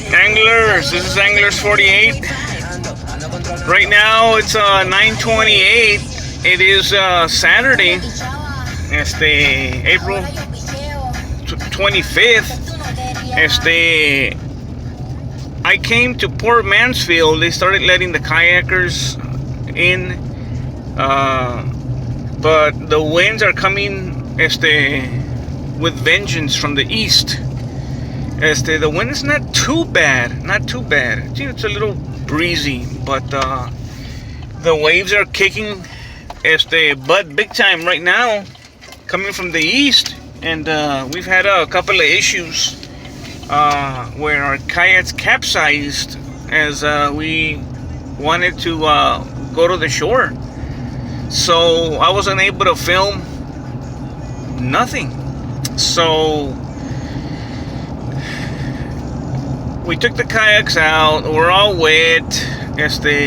Anglers, this is Anglers 48. Right now it's 9:28. It is Saturday, April 25th. I came to Port Mansfield. They started letting the kayakers in, but the winds are coming with vengeance from the east. The wind is not too bad, It's a little breezy, but the waves are kicking butt big time right now, coming from the east. And we've had a couple of issues where our kayaks capsized as we wanted to go to the shore. So I wasn't able to film nothing. So we took the kayaks out. We're all wet.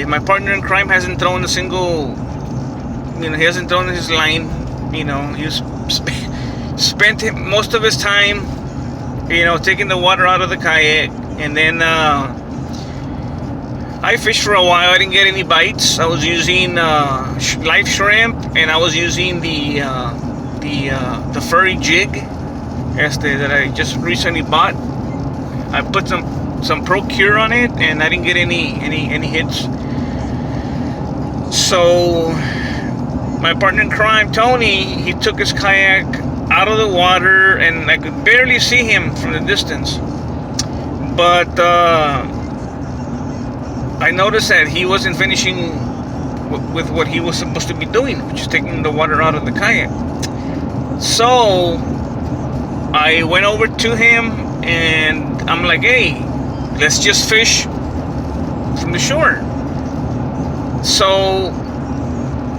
My partner in crime hasn't thrown a single, he hasn't thrown his line. He's spent most of his time, taking the water out of the kayak. And then I fished for a while. I didn't get any bites. I was using live shrimp, and I was using the furry jig that I just recently bought. I put some Procure on it, and I didn't get any hits. So my partner in crime, Tony, he took his kayak out of the water, and I could barely see him from the distance. But I noticed that he wasn't finishing with what he was supposed to be doing, which is taking the water out of the kayak. So I went over to him, and I'm like, hey, let's just fish from the shore. So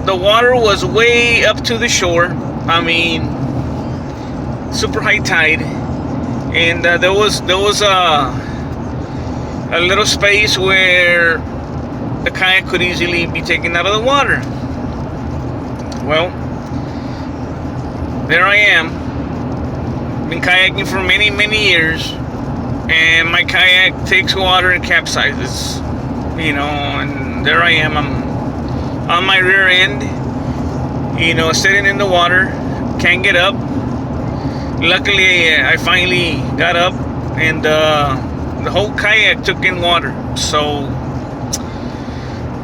the water was way up to the shore. Super high tide, and there was a little space where the kayak could easily be taken out of the water. Well, there I am. Been kayaking for many years, and my kayak takes water and capsizes, and there I am. I'm on my rear end, sitting in the water, can't get up. Luckily, I finally got up, and the whole kayak took in water. So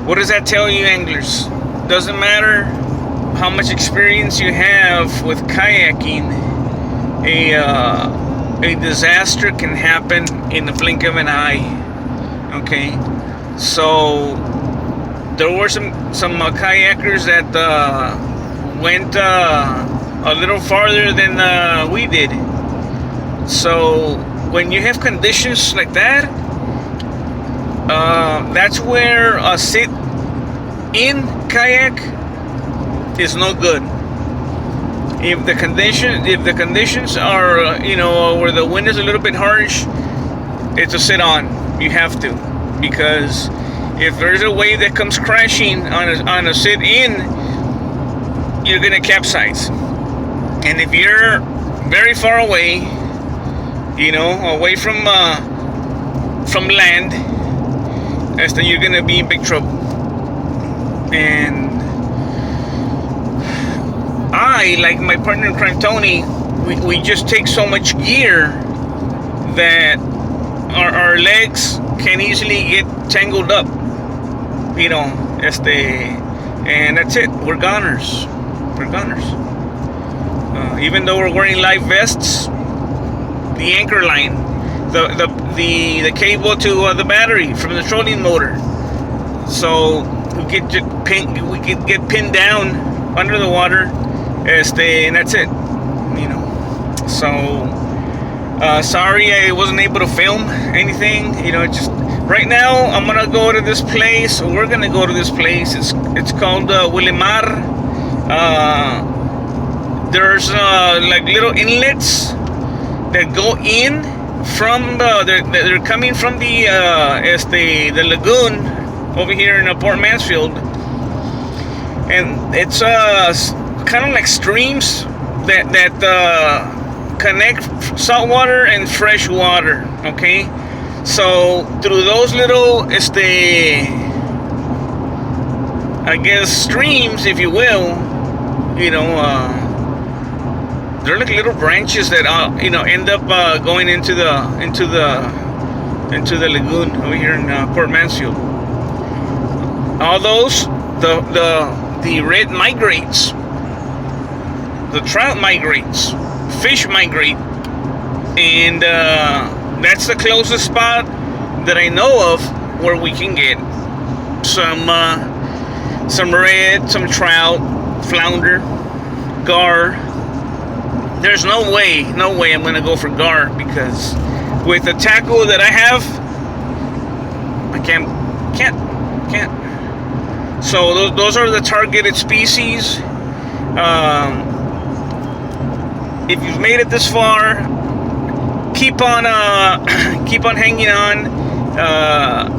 what does that tell you, anglers? Doesn't matter how much experience you have with kayaking, a disaster can happen in the blink of an eye. Okay, so there were some kayakers that went a little farther than we did. So when you have conditions like that, that's where a sit-in kayak is no good. If the conditions are, where the wind is a little bit harsh, it's a sit-on. You have to, because if there's a wave that comes crashing on a sit-in, you're gonna capsize. And if you're very far away, away from land, then you're gonna be in big trouble. And I, like my partner in crime, Tony, we just take so much gear that our legs can easily get tangled up, and that's it. We're goners. Even though we're wearing life vests, the anchor line, the cable to the battery from the trolling motor, so we could get pinned down under the water, and that's it. So sorry I wasn't able to film anything. Just right now I'm gonna go to this place. We're gonna go to this place. It's called Willimar. There's like little inlets that go in from they're coming from the lagoon over here in Port Mansfield, and it's kind of like streams that connect saltwater and freshwater. Okay, So through those little, I guess streams, if you will, they're like little branches that end up going into the lagoon over here in Port Mansfield. All those, the red migrates, the trout migrates, fish migrate, and that's the closest spot that I know of where we can get some red, some trout, flounder, gar. There's no way I'm gonna go for gar, because with the tackle that I have, I can't. So those are the targeted species. If you've made it this far, keep on hanging on.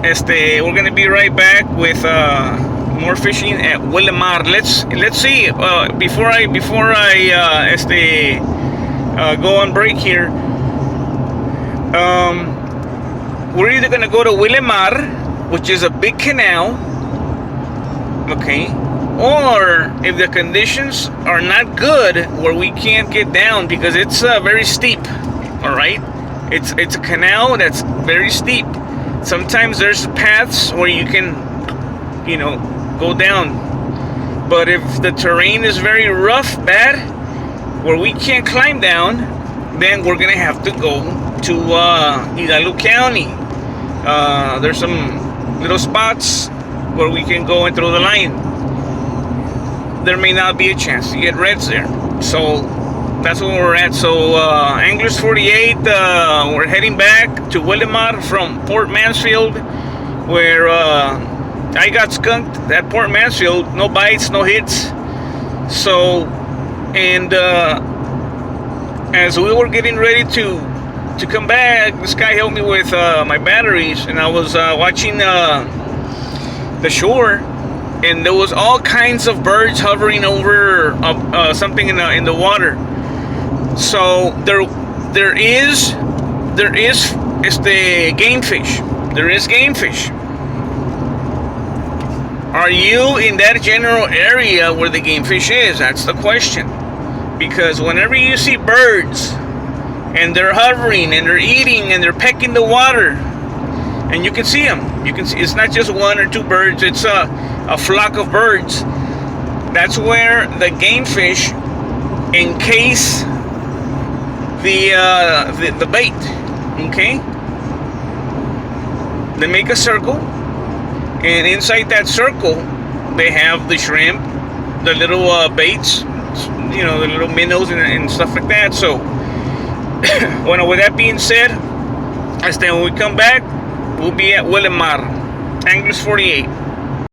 We're gonna be right back with more fishing at Willamar. Let's see before I go on break here. We're either gonna go to Willamar, which is a big canal, okay, or if the conditions are not good, where we can't get down because it's very steep. All right, it's a canal that's very steep. Sometimes there's paths where you can, go down. But if the terrain is very rough, bad, where we can't climb down, then we're gonna have to go to Hidalgo County. There's some little spots where we can go and throw the line. There may not be a chance to get reds there. So that's where we're at. So Anglers 48, we're heading back to Willamar from Port Mansfield, where I got skunked at Port Mansfield. No bites, no hits. So, and as we were getting ready to come back, this guy helped me with my batteries, and I was watching the shore, and there was all kinds of birds hovering over something in the water. So there is game fish. There is game fish. Are you in that general area where the game fish is? That's the question. Because whenever you see birds and they're hovering and they're eating and they're pecking the water, and you can see them. You can see it's not just one or two birds. It's a flock of birds. That's where the game fish encase the bait. Okay. They make a circle, and inside that circle, they have the shrimp, the little baits, the little minnows and stuff like that. So, with that being said, when we come back, we'll be at Willamar, Anglers 48.